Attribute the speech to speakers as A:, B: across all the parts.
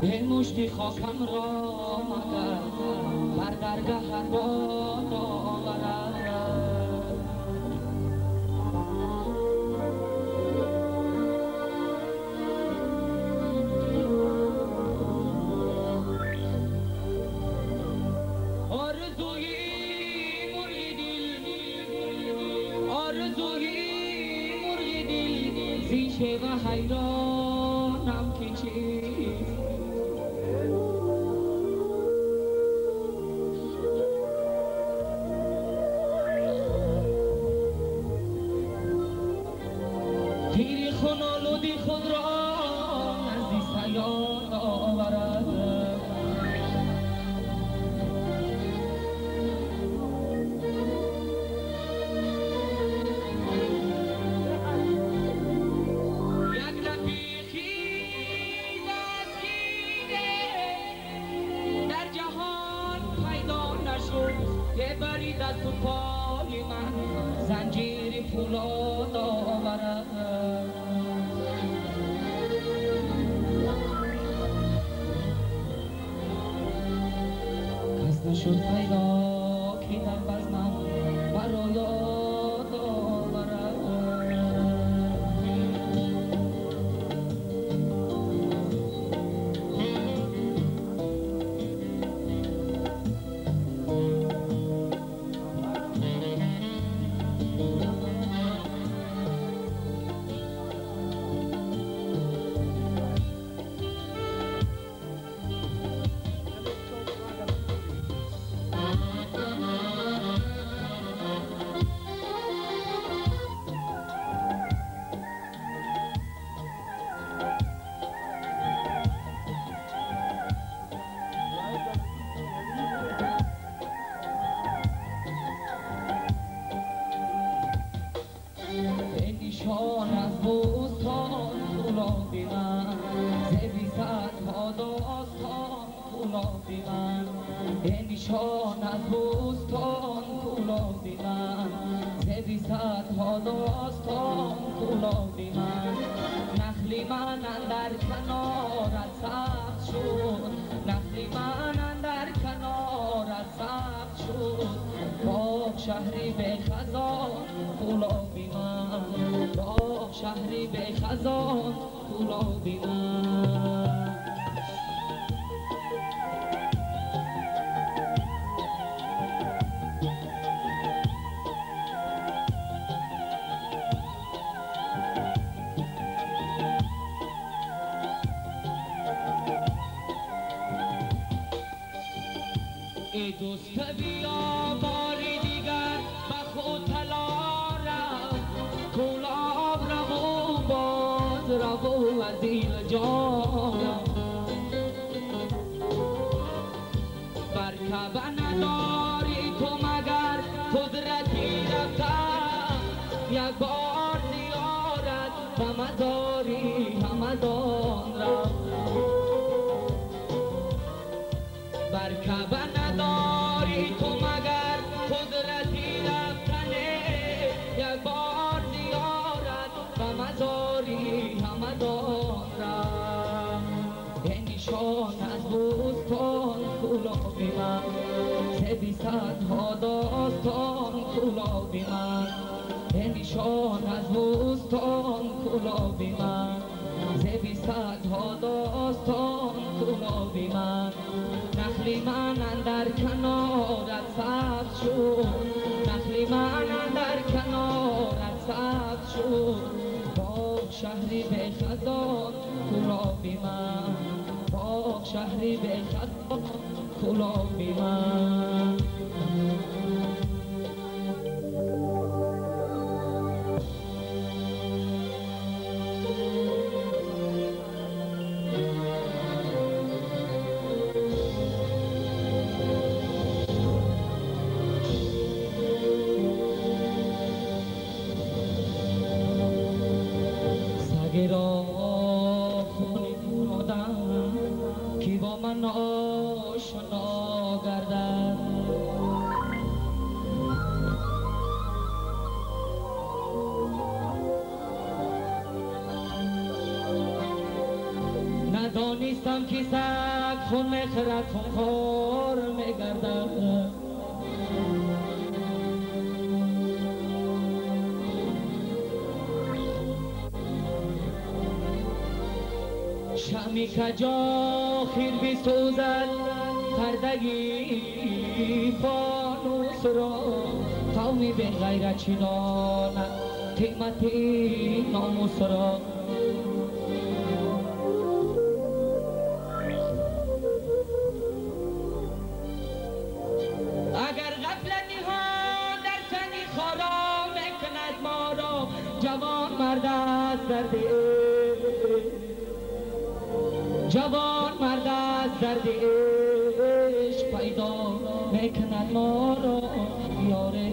A: به مشتی خاکم را مگر بر درگه باد آورد. زیشه و حیرانم که چیست پیری خونالودی خود را نزدی سیاد آورد. برید از تو پای من زنجیر فولاد آورد. کس نشد پیدا که در بزمم برا یاد آورد. نشان از بوستان گلابی من ز بیصدها داستان گلابی من. نشان از بوستان گلابی من ز بیصدها داستان گلابی من. نخلی من اندر کنارت سخت شد، نخلی من اندر کنارت سخت شد. باغ شهری به خزان گلابی من، باغ شهری به خزان گلابی من. ای دوست بیا باری دیگر به خود طلا رو، گلاب رو باز رو از این جان. بر کعبه نداری تو مگر قدرتی رفتن، یک بار زیارت به مزاری همدان را. بر کعبه نداری تو مگر قدرتی رفتنه، یک بار زیارت به مزاری همدان را. به نشان از بوستان گلابی من ز بیصدها داستان گلابی من. به نشان از بوستان گلابی من ز بیصدها داستان گلابی من. نخلی من اندر کنارت سبز شد، نخلی من اندر کنارت سبز شد. باغ شهری به خزان گلابی من، باغ شهری به خزان گلابی من. را خونی فرودم کی با من آشنا گردد. ندانستم که سگ خون میخورد خونخوار میگردد شمی کجا خیر بسوزد پردگی فانوس را قومی به غیرت چنان قیمت ناموس را اگر غفلت نهان در سنی خارا میکند ما را جوان مرد از درد جوان مرد از درد عشق پیدا میکند ما را یاره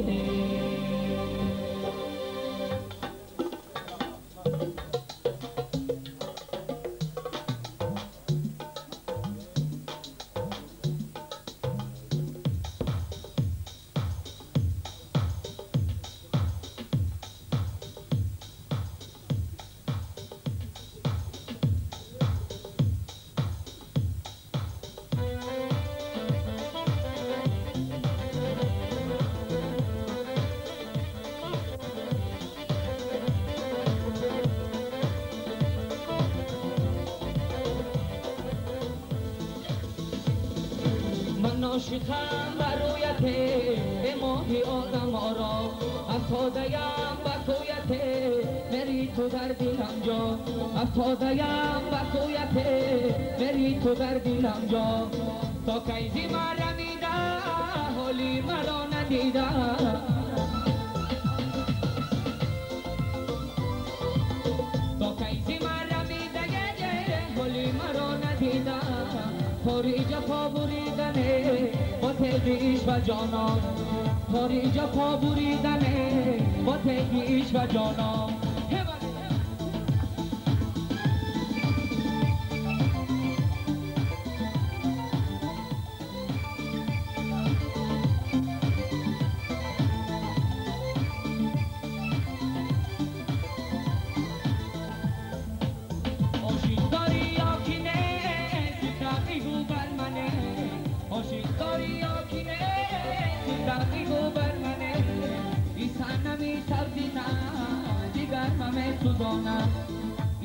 A: عاشقم برایت ماهی آدم آرا افتاده‌ام به کویت مری تو در دلم جا افتاده‌ام به کویت مری تو در دلم جا تا کیزی مرا میده حالی مرا ندیده تا کیزی مرا میده حالی مرا ندیده پاری جفا بریدنه با تیغیش و جانان پاری جفا بریدنه با تیغیش و جانان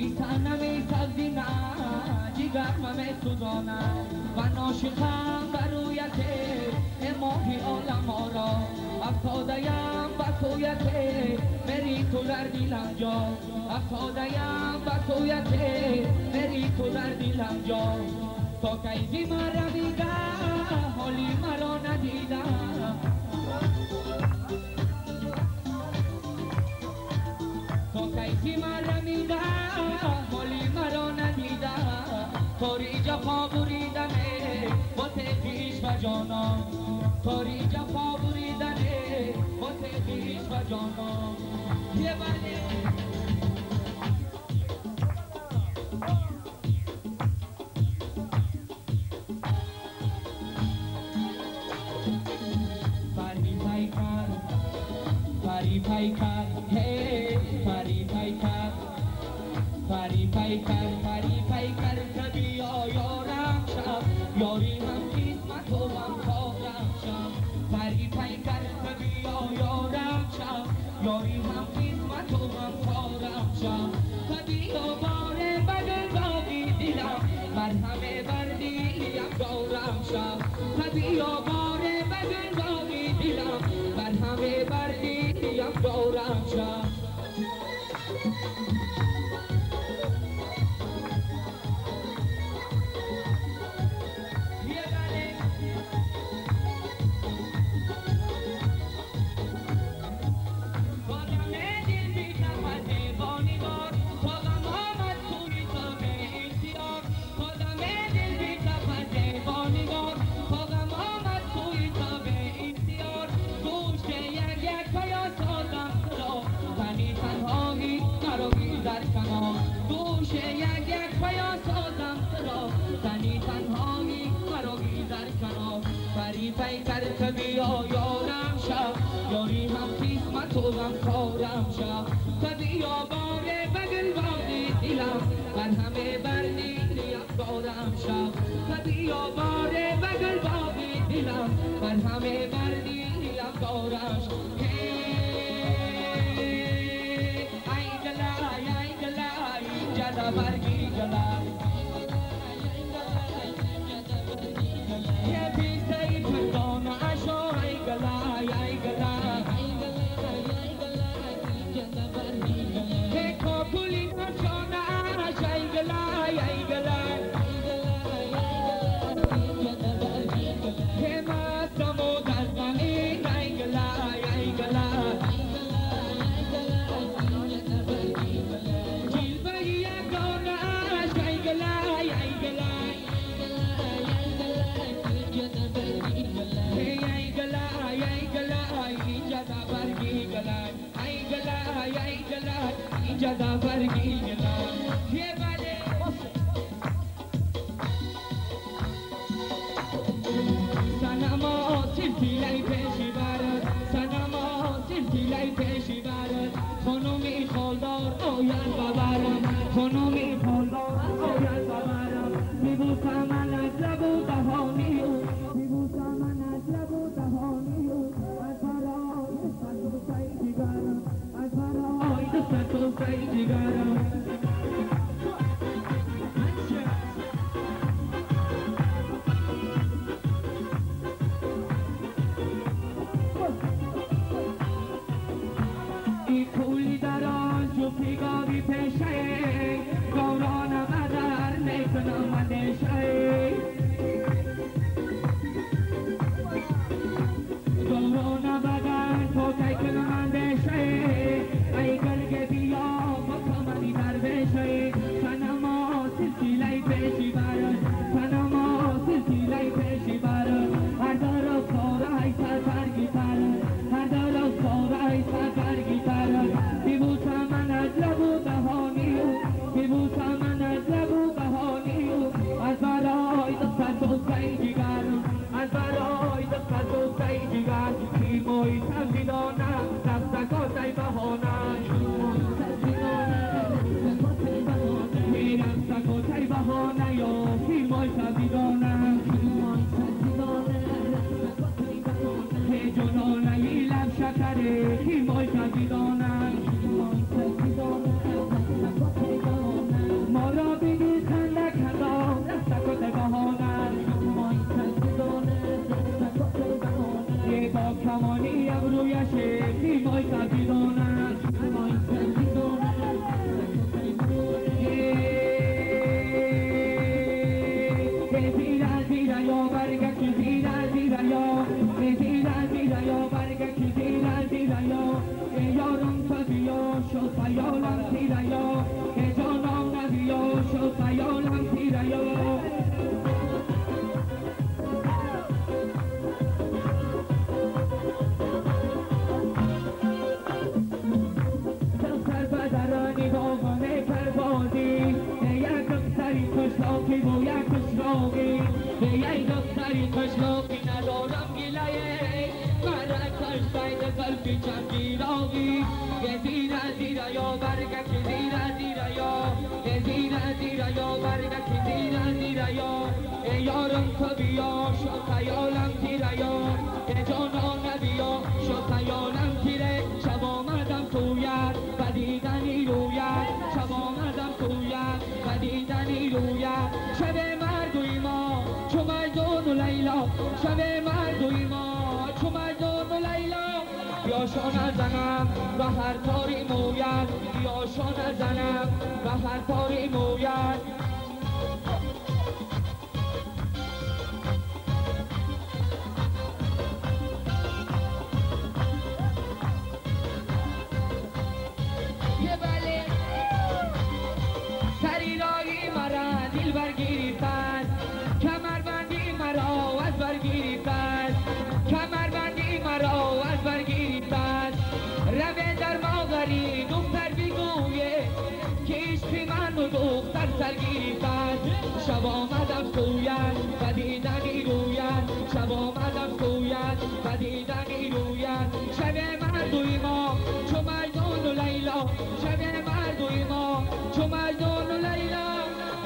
A: ایتانمی سبزینا جگر ممی سوزانا و ناشقم برویت ماهی عالم آرا افتاده‌ام به کویت مری تو در دلم جا افتاده‌ام به کویت مری تو در دلم جا تا کیزی مرا میده حالی مرا ندیده کیفی مرا میده حالی مرا ندیده کاری جفا بریدنه با تیغیش و جانان کاری جفا بریدنه با تیغیش و جانان یه بله پری پیکر هی پری پیکر پری پیکر پری پیکر کبی یارم شب یاری هم قسمت و هم کارم شب پری پیکر کبی یارم شب یاری هم قسمت و هم کارم شب کبی باره بدل باقی دیدم بر همه بردیم دارم شب کبی باره بدل باقی دیدم بر همه بردیم دارم شب پیکر کبی یارم شب یاری هم قسمت و غم کارم شب کبی باره بگل باقی دلم بر همه بردیم دارم شب و بیاباره بگل باقی دلم من همه مردی دارش ای گلای جدا برگی گلای یه بیزی پردان اشو ای گلای جدا برگی گلای که کپولی نشانش ای گلای جدا برگی گلای که مستم و دلغمین ای گلای جلوه یگانش ای گلای جدا برگی گلای جدا برگی گلای یه بله سنما سلسله پیشی برد سنما سلسله پیشی برد خانومی خالدار آید ببرم خانومی خالدار آید ببرم میبوسم من از لب و دهانی میبوسم من از لب و دهانی از برای دست و سعی جگرم از برای دست و سعی جگرم پیگاری پیشه گوران بدر نکنم مندشه گوران بدر تو کنم مندشه ای گرگ بیا مکمانی در بشه سنما سلسله پیشی برد سنما سلسله پیشی برد هر در سارای سرگی ترد هر در سارای سرگی ترد بیبوسم من از لب و دهانی بیبوسم من از لب و دهانی از برای دست و سعی جگرم از برای دست و سعی جگر کیموی تبدیدانم دست کاسه بهانم میرم سکاسه بهانه یا کیموی تبدیدانم که جنانه لب شکره کیموی تبدیدانم ما را بینی خنده کندام دست کاسه بهانم یه با کمانی ابرویشه کیموی تبدیدانم زیرا یا برگشت زیرا یا برگشت زیرا یا یارم بیا شو خیالم زیرا یا جانم نبیا شو خیالم زیرا یا بدرانی باغانه پروازی یک دختری کشلاکی و یک کشلاکی یک دختری کشلاکی ندارم گلایه مرا کشتای قلبی چندیراغی زیرا یا برگک زیرا یا برگک زیرا یا یارم تو بیا شو خیالم زیرا یا جانان نبیا شو خیالم زیره شب آمدم تویت و دیدنی رویت شب آمدم تویت و دیدنی رویت شب مردوی ما چو مردون و لیلا شب مردوی ما چو مردون و لیلا یا شانه زنم و هر تاری موید یا شانه زنم و هر تاری موید سریرایی مرا دل برگیریدن کمربندی مرا از برگیریدن کمربندی مرا از برگیریدن روه در ماغری دختر بگویه که عشق من و دختر سرگیریدن شب آمدم سویت و دیدنی رویت شب آمدم سویت و دیدنی رویت شب مردوی ما چو مردون و لیلا شب مردوی ما چو مردون و لیلا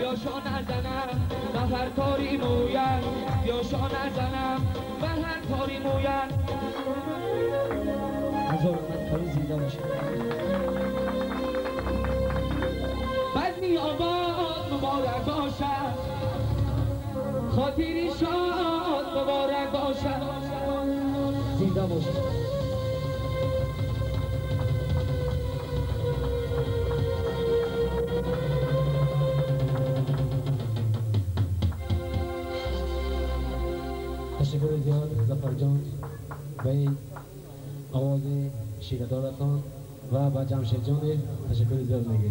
A: یا شانه زنم و هر کاری موید یا شا نزنم به هر کاری موید. هزار رحمت کاری زنده باشه. بزمی آباد مبارک باشد، خاطری شاد مبارک باشد. زنده باشه. تشکر زیاد ظفر جان به آواز شیردارتان و با جمشید جان تشکر زیاد میگه.